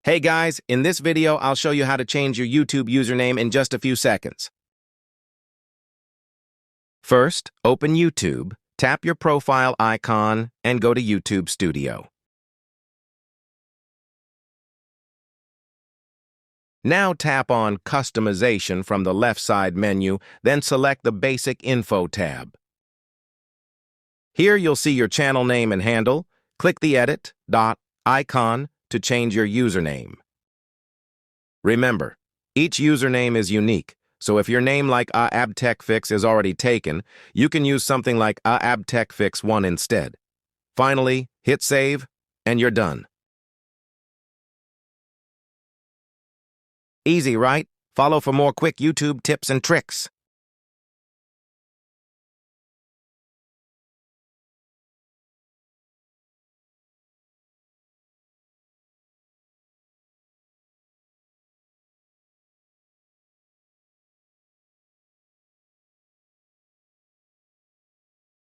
Hey guys, in this video, I'll show you how to change your YouTube username in just a few seconds. First, open YouTube, tap your profile icon, and go to YouTube Studio. Now tap on Customization from the left side menu, then select the Basic Info tab. Here you'll see your channel name and handle. Click the Edit dot icon to change your username. Remember, each username is unique, so if your name like AAbTechFix is already taken, you can use something like AAbTechFix1 instead. Finally, hit Save, and you're done. Easy, right? Follow for more quick YouTube tips and tricks.